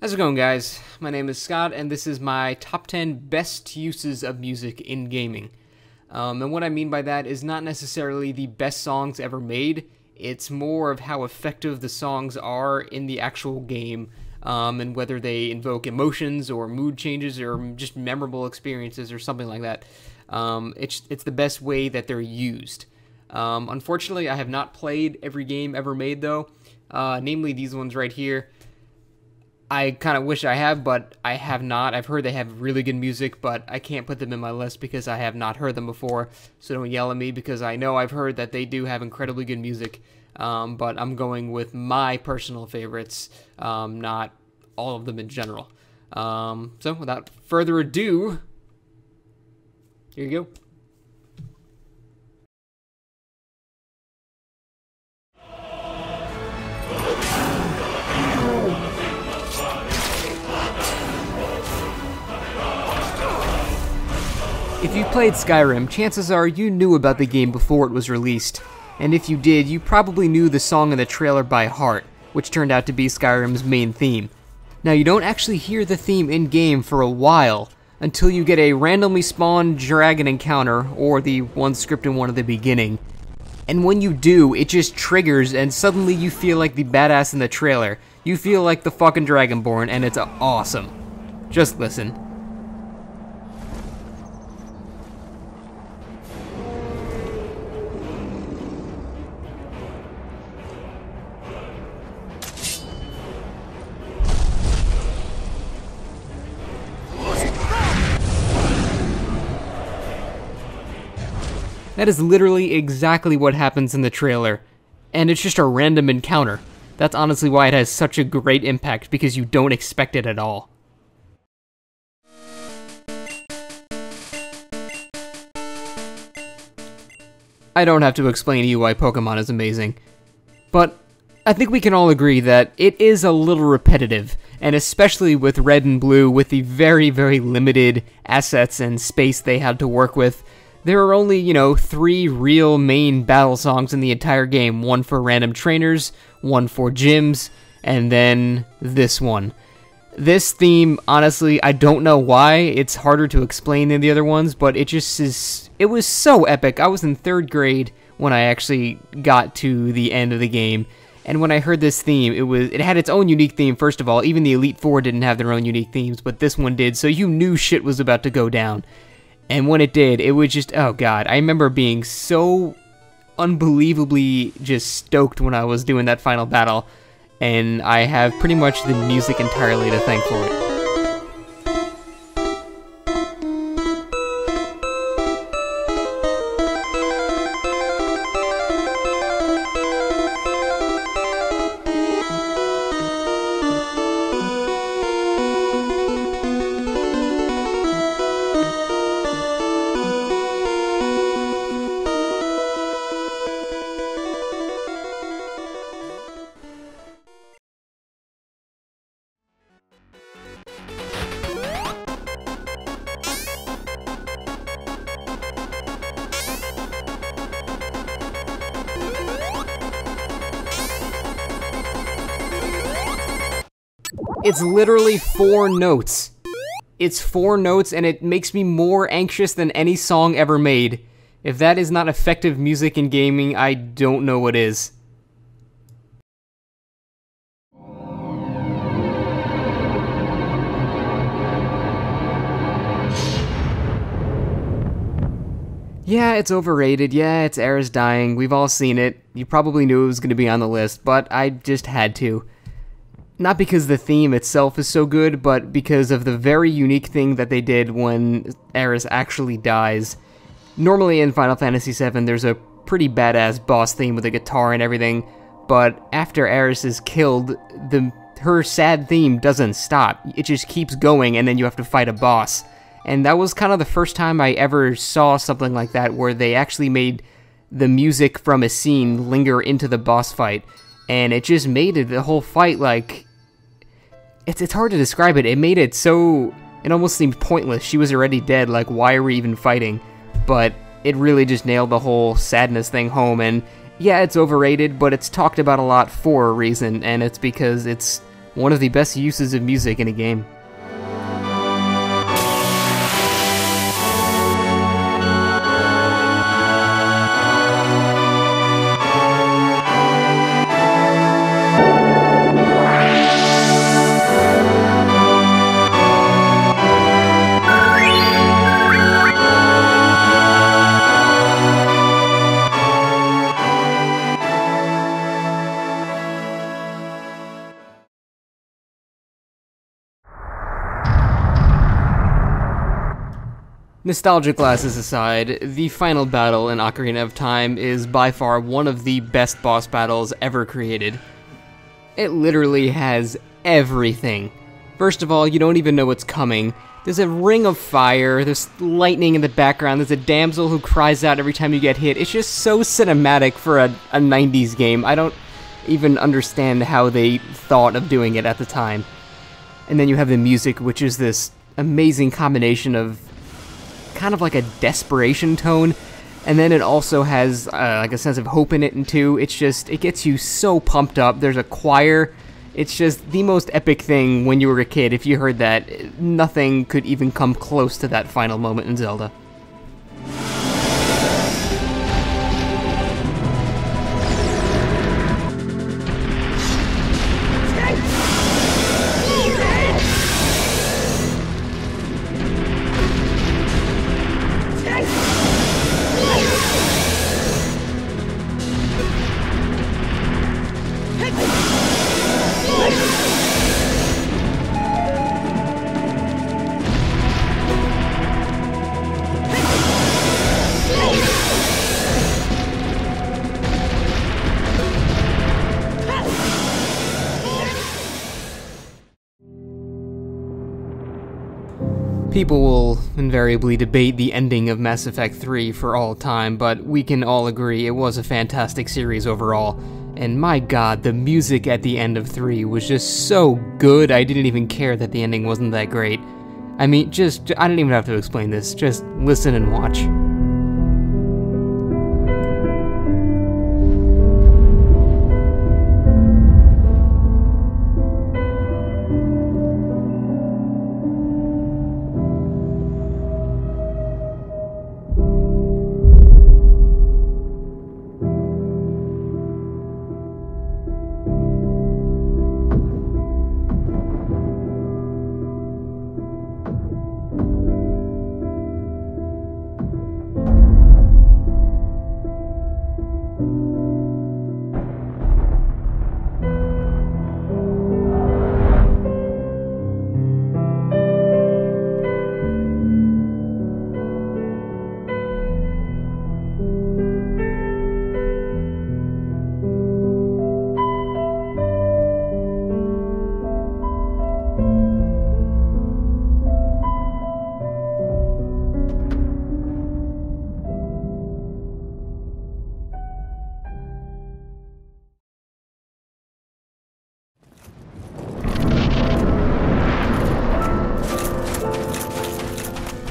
How's it going, guys? My name is Scott, and this is my top 10 best uses of music in gaming. And what I mean by that is not necessarily the best songs ever made, it's more of how effective the songs are in the actual game, and whether they invoke emotions or mood changes or just memorable experiences or something like that. It's the best way that they're used. Unfortunately, I have not played every game ever made, though, namely these ones right here. I kind of wish I have, but I have not. I've heard they have really good music, but I can't put them in my list because I have not heard them before, so don't yell at me because I know I've heard that they do have incredibly good music, but I'm going with my personal favorites, not all of them in general. So without further ado, here you go. If you played Skyrim, chances are you knew about the game before it was released. And if you did, you probably knew the song in the trailer by heart, which turned out to be Skyrim's main theme. Now, you don't actually hear the theme in-game for a while, until you get a randomly spawned dragon encounter, or the one scripted one at the beginning. And when you do, it just triggers, and suddenly you feel like the badass in the trailer. You feel like the fucking Dragonborn, and it's awesome. Just listen. That is literally exactly what happens in the trailer, and it's just a random encounter. That's honestly why it has such a great impact, because you don't expect it at all. I don't have to explain to you why Pokemon is amazing, but I think we can all agree that it is a little repetitive, and especially with Red and Blue, with the very, very limited assets and space they had to work with. There are only, 3 real main battle songs in the entire game. One for random trainers, one for gyms, and then this one. This theme, honestly, I don't know why. It's harder to explain than the other ones, but it just is... It was so epic. I was in 3rd grade when I actually got to the end of the game. And when I heard this theme, it had its own unique theme, first of all. Even the Elite Four didn't have their own unique themes, but this one did, so you knew shit was about to go down. And when it did, it was just, oh god, I remember being so unbelievably just stoked when I was doing that final battle, and I have pretty much the music entirely to thank for it. It's literally 4 notes. It's 4 notes, and it makes me more anxious than any song ever made. If that is not effective music in gaming, I don't know what is. Yeah, it's overrated. Yeah, it's Aerith dying. We've all seen it. You probably knew it was going to be on the list, but I just had to. Not because the theme itself is so good, but because of the very unique thing that they did when Aerith actually dies. Normally in Final Fantasy VII, there's a pretty badass boss theme with a guitar and everything, but after Aerith is killed, her sad theme doesn't stop. It just keeps going, and then you have to fight a boss. And that was kind of the first time I ever saw something like that, where they actually made the music from a scene linger into the boss fight. And it just made the whole fight, like... It's hard to describe it. It made it so... It almost seemed pointless. She was already dead, like, why are we even fighting? But it really just nailed the whole sadness thing home, and yeah, it's overrated, but it's talked about a lot for a reason, and it's because it's one of the best uses of music in a game. Nostalgia glasses aside, the final battle in Ocarina of Time is by far one of the best boss battles ever created. It literally has everything. First of all, you don't even know what's coming. There's a ring of fire, there's lightning in the background, there's a damsel who cries out every time you get hit. It's just so cinematic for a 90s game. I don't even understand how they thought of doing it at the time. And then you have the music, which is this amazing combination of kind of like a desperation tone, and then it also has like a sense of hope in it too. It's just, it gets you so pumped up. There's a choir. It's just the most epic thing when you were a kid. If you heard that, nothing could even come close to that final moment in Zelda. People will invariably debate the ending of Mass Effect 3 for all time, but we can all agree it was a fantastic series overall. And my god, the music at the end of 3 was just so good, I didn't even care that the ending wasn't that great. I mean, I don't even have to explain this, just listen and watch.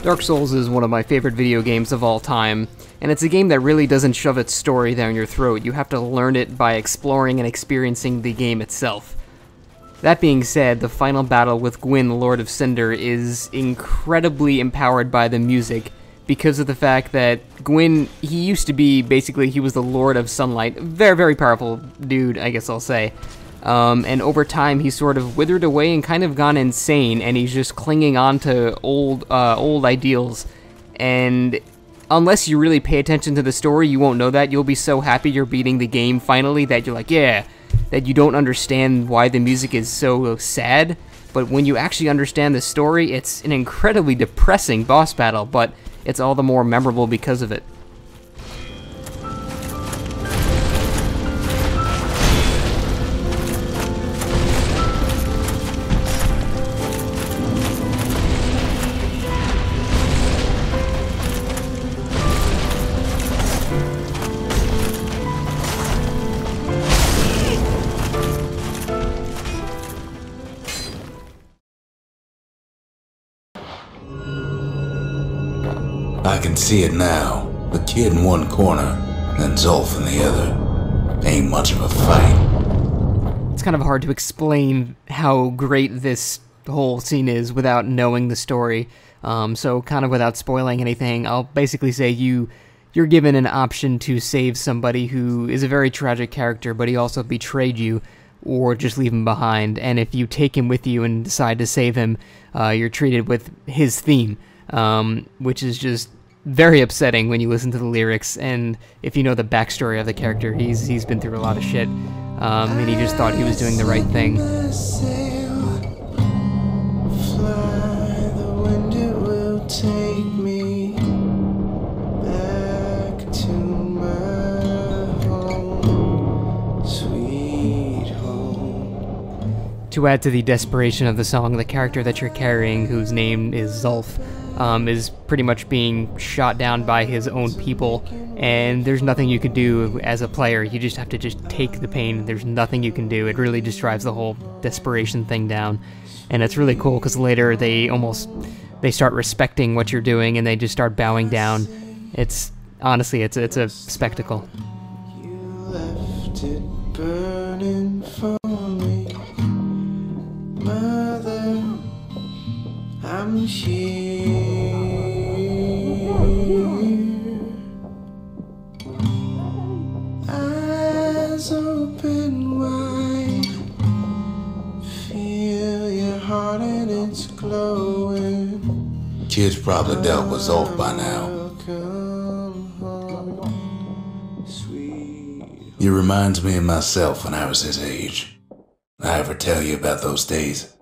Dark Souls is one of my favorite video games of all time, and it's a game that really doesn't shove its story down your throat. You have to learn it by exploring and experiencing the game itself. That being said, the final battle with Gwyn, the Lord of Cinder, is incredibly empowered by the music because of the fact that Gwyn, he used to be, basically, he was the Lord of Sunlight. Very, very powerful dude, I guess I'll say. And over time, he's sort of withered away and kind of gone insane, and he's just clinging on to old ideals. And unless you really pay attention to the story, you won't know that. You'll be so happy you're beating the game finally that you're like, yeah, that you don't understand why the music is so sad. But when you actually understand the story, it's an incredibly depressing boss battle, but it's all the more memorable because of it. I can see it now. The kid in one corner, and Zolf in the other. Ain't much of a fight. it's kind of hard to explain how great this whole scene is without knowing the story. So kind of without spoiling anything, I'll basically say you're given an option to save somebody who is a very tragic character, but he also betrayed you, or just leave him behind. And if you take him with you and decide to save him, you're treated with his theme, which is just very upsetting when you listen to the lyrics. And if you know the backstory of the character, he's been through a lot of shit, and he just thought he was doing the right thing. Take me back to my home, sweet home. To add to the desperation of the song, the character that you're carrying, whose name is Zulf, is pretty much being shot down by his own people, and there's nothing you can do as a player. You just have to just take the pain. There's nothing you can do. It really just drives the whole desperation thing down, and it's really cool because later they start respecting what you're doing, and they just start bowing down. It's honestly, it's a spectacle. You left it burning for me, Mother. I'm here. Eyes open wide, feel your heart and it's glowing. Kid's probably dealt with Zulf by now. He reminds me of myself when I was his age. I ever tell you about those days?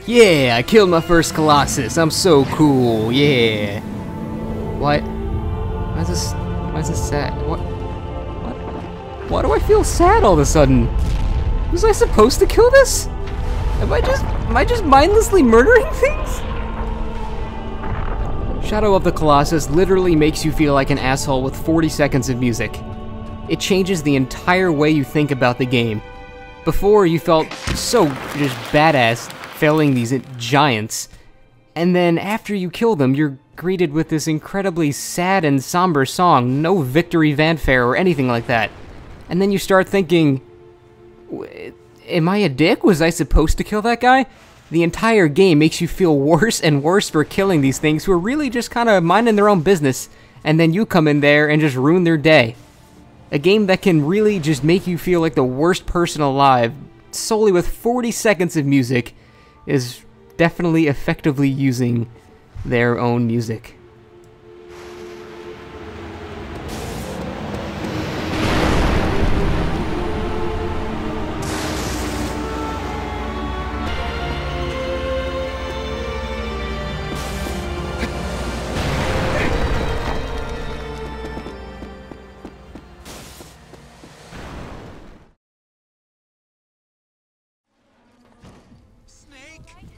Yeah, I killed my first Colossus. I'm so cool. Yeah. What? Why is this sad? What? Why do I feel sad all of a sudden? Was I supposed to kill this? Am I just mindlessly murdering things? Shadow of the Colossus literally makes you feel like an asshole with 40 seconds of music. It changes the entire way you think about the game. Before, you felt so just badass felling these giants, and then after you kill them, you're greeted with this incredibly sad and somber song, no victory fanfare or anything like that. And then you start thinking, am I a dick? Was I supposed to kill that guy? The entire game makes you feel worse and worse for killing these things who are really just kind of minding their own business, and then you come in there and just ruin their day. A game that can really just make you feel like the worst person alive, solely with 40 seconds of music, is definitely effectively using their own music.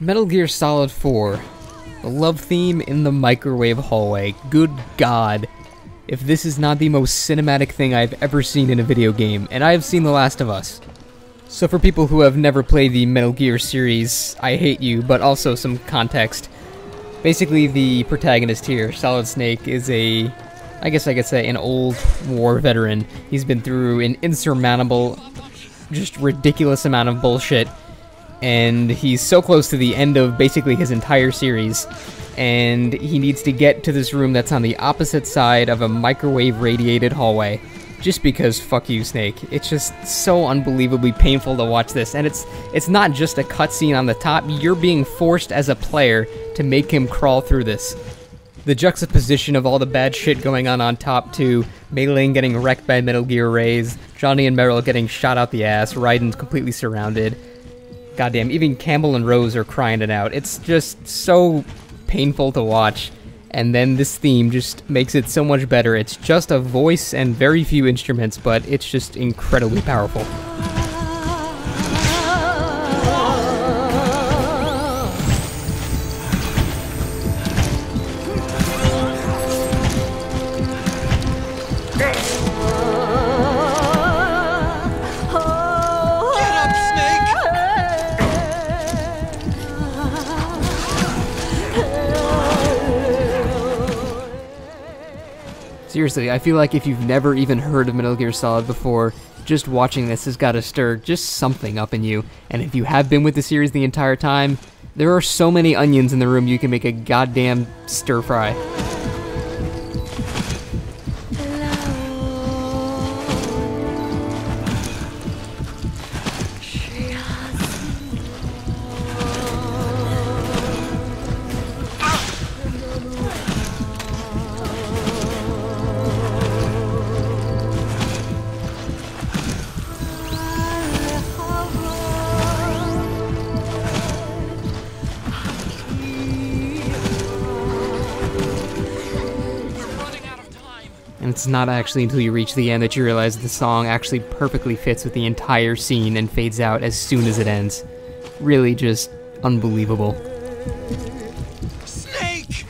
Metal Gear Solid 4. The love theme in the microwave hallway. Good God. If this is not the most cinematic thing I've ever seen in a video game, and I have seen The Last of Us. So for people who have never played the Metal Gear series, I hate you, but also some context. Basically, the protagonist here, Solid Snake, is I guess I could say, an old war veteran. He's been through an insurmountable, just ridiculous amount of bullshit, and he's so close to the end of basically his entire series, and he needs to get to this room that's on the opposite side of a microwave-radiated hallway, just because fuck you, Snake. It's just so unbelievably painful to watch this, and it's not just a cutscene on the top, you're being forced as a player to make him crawl through this. The juxtaposition of all the bad shit going on top, too, Mei Ling getting wrecked by Metal Gear rays, Johnny and Meryl getting shot out the ass, Raiden's completely surrounded. Goddamn, even Campbell and Rose are crying it out. It's just so painful to watch. And then this theme just makes it so much better. It's just a voice and very few instruments, but it's just incredibly powerful. Seriously, I feel like if you've never even heard of Metal Gear Solid before, Just watching this has got to stir just something up in you, and if you have been with the series the entire time, there are so many onions in the room you can make a goddamn stir fry. And it's not actually until you reach the end that you realize the song actually perfectly fits with the entire scene and fades out as soon as it ends. Really just unbelievable. Snake!